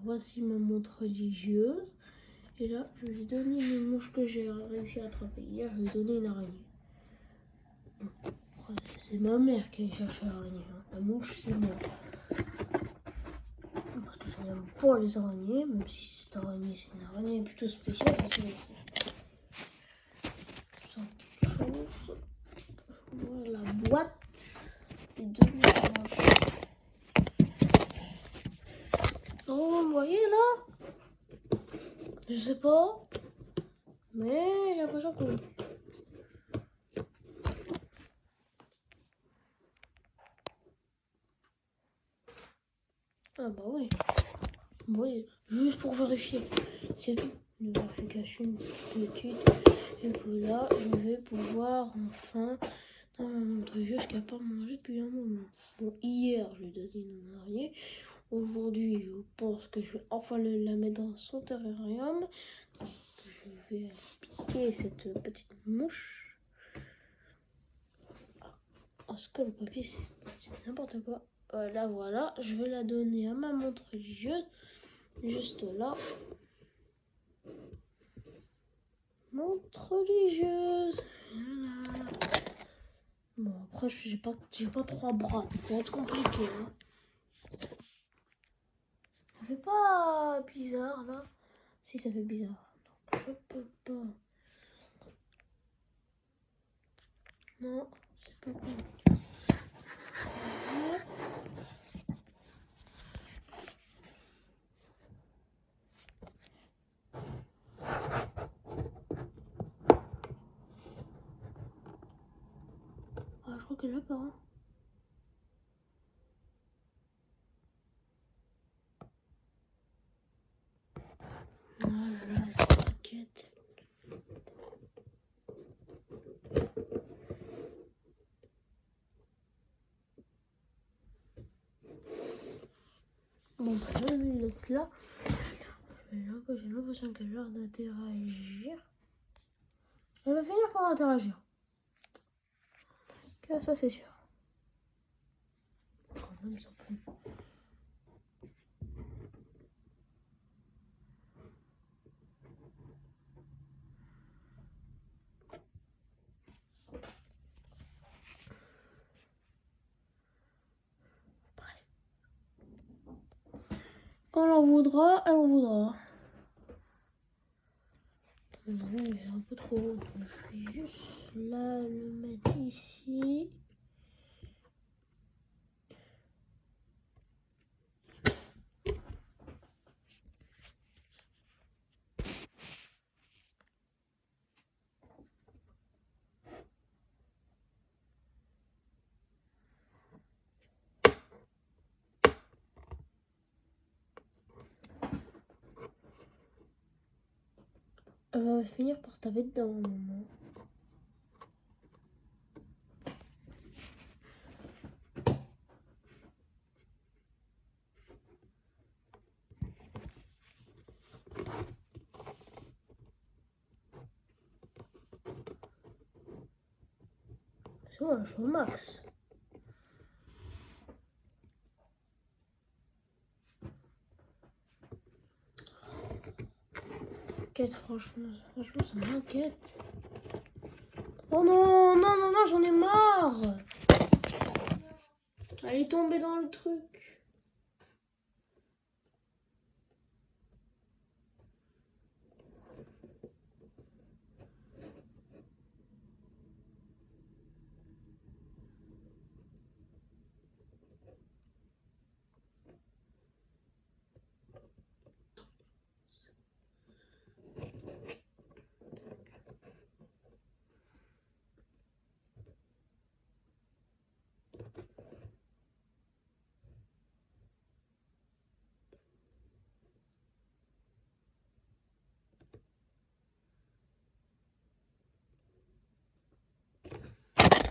voici ma montre religieuse. Et là, je vais lui donner une mouche que j'ai réussi à attraper hier. Je vais lui donner une araignée. Bon, c'est ma mère qui a cherché l'araignée. Hein. La mouche, c'est moi. Parce que je n'aime pas les araignées, même si cette araignée, c'est une araignée plutôt spéciale. Ça, quelque chose. Je vois la boîte. Oh, vous voyez là? Je sais pas. Mais j'ai l'impression que oui. Ah bah oui. Oui, juste pour vérifier. C'est tout. Une vérification petite. Et que là, je vais pouvoir enfin dans ma montre religieuse qui n'a pas mangé depuis un moment. Bon, hier, je lui ai donné une araignée. Aujourd'hui, je pense que je vais enfin la mettre dans son terrarium. Je vais piquer cette petite mouche. Parce que le papier, c'est n'importe quoi. Voilà, je vais la donner à ma montre religieuse. Juste là. Montre religieuse. Voilà. Bon, après, j'ai pas 3 bras. Ça va être compliqué. Hein. Ça fait pas bizarre, là? Si, ça fait bizarre. Donc, je peux pas. Non, c'est pas cool. Ah, je crois que là, pas. Hein. Voilà, t'inquiète. Bon, bah, je lui laisse là. J'ai l'impression qu'elle a l'air d'interagir. Elle va finir par interagir. Ça, c'est sûr. Quand même, sans plus. Quand elle en voudra, elle en voudra. Non, il est un peu trop haut, donc je vais juste là le mettre ici. Elle va finir par taper dedans un moment. C'est bon, je suis au max. Franchement, ça m'inquiète. Oh non, non, non, non, j'en ai marre. Elle est tombée dans le truc.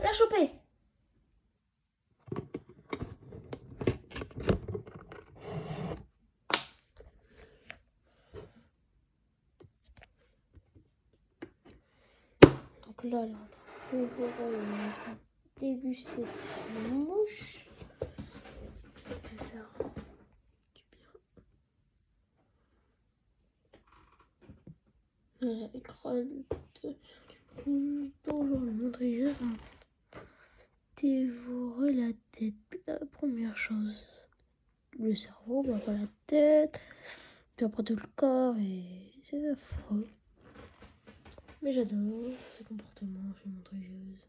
La choper. Donc là, elle est en train de dévorer, elle est en train de déguster cette mouche. Je vais faire du bien. Voilà, les crottes. Bonjour, le montreuil dévorer la tête. La première chose, le cerveau, puis après la tête, puis après tout le corps, et c'est affreux. Mais j'adore ce comportement chez montreuilleuse.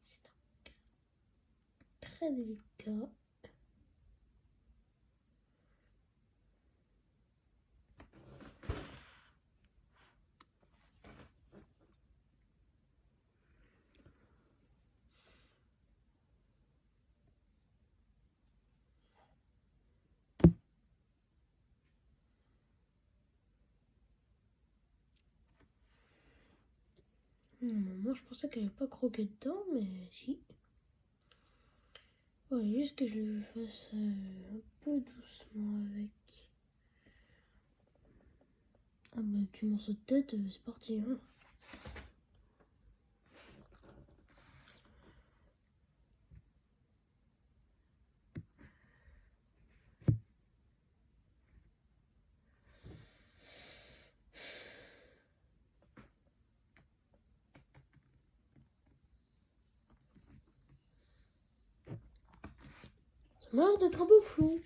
C'est un cas très délicat. Normalement, je pensais qu'elle n'allait pas croquer dedans, mais si. Ouais, juste que je le fasse un peu doucement avec. Ah bah, petit morceau de tête, c'est parti. Hein. Ça m'a l'air d'être un peu flou.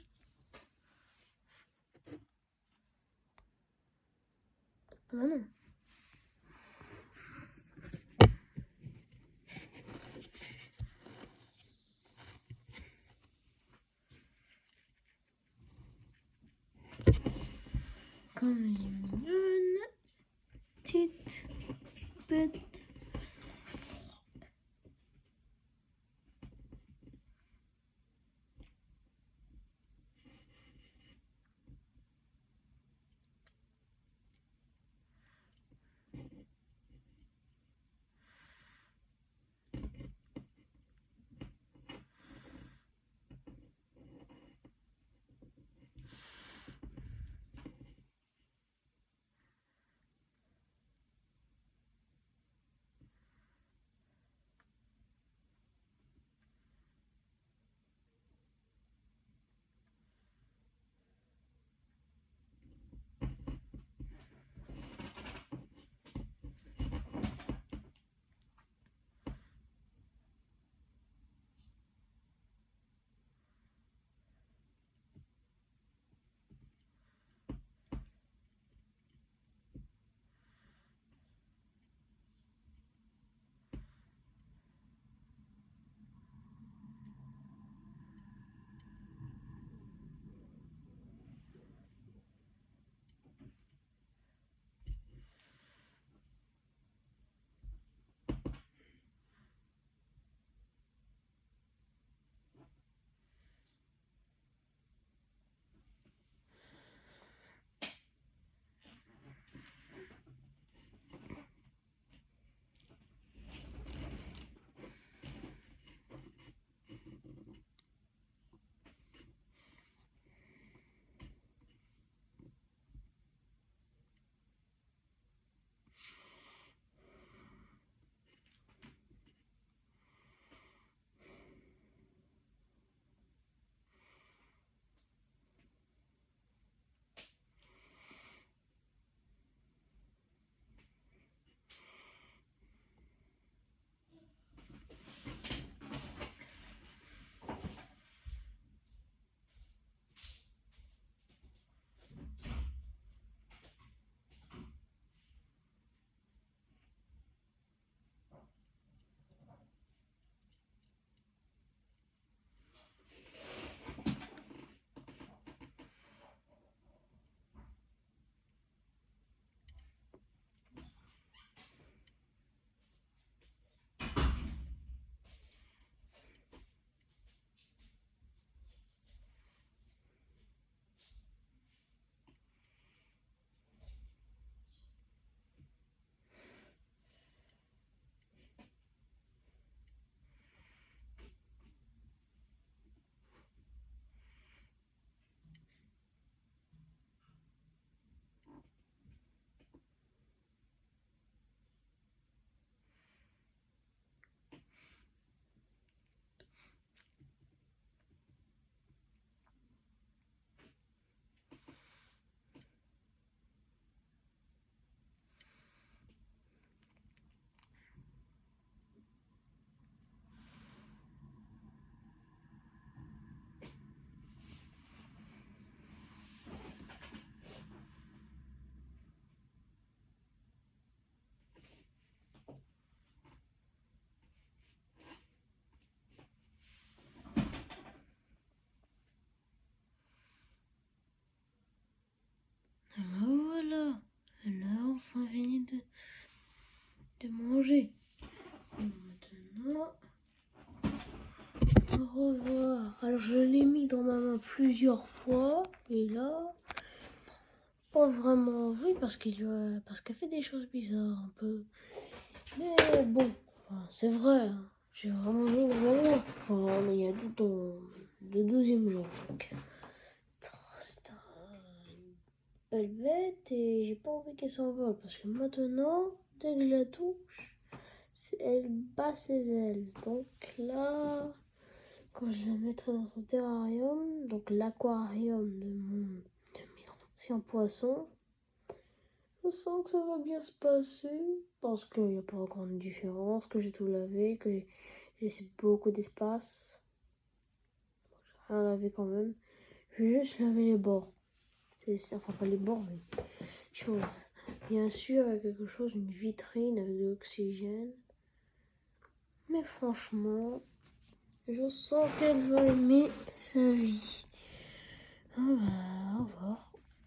Ah bah non. Comme elle est mignonne, petite bête. manger. Maintenant, au revoir. Alors je l'ai mis dans ma main plusieurs fois. Et là, pas vraiment envie parce qu'elle fait des choses bizarres un peu. Mais bon, enfin, c'est vrai. Hein. J'ai vraiment mis dans ma main. Enfin, il y a le 12e jour. Donc, c'est une belle bête et j'ai pas envie qu'elle s'envole parce que maintenant, dès que je la touche, elle bat ses ailes. Donc là, quand je la mettrai dans son terrarium, donc l'aquarium de mes anciens poissons, je sens que ça va bien se passer parce qu'il n'y a pas encore de différence, que j'ai tout lavé, que j'ai laissé beaucoup d'espace. J'ai rien lavé quand même. Je vais juste laver les bords. Enfin, pas les bords, mais choses. Bien sûr, il y a quelque chose, une vitrine avec de l'oxygène. Mais franchement, je sens qu'elle va aimer sa vie. Ah bah, au revoir.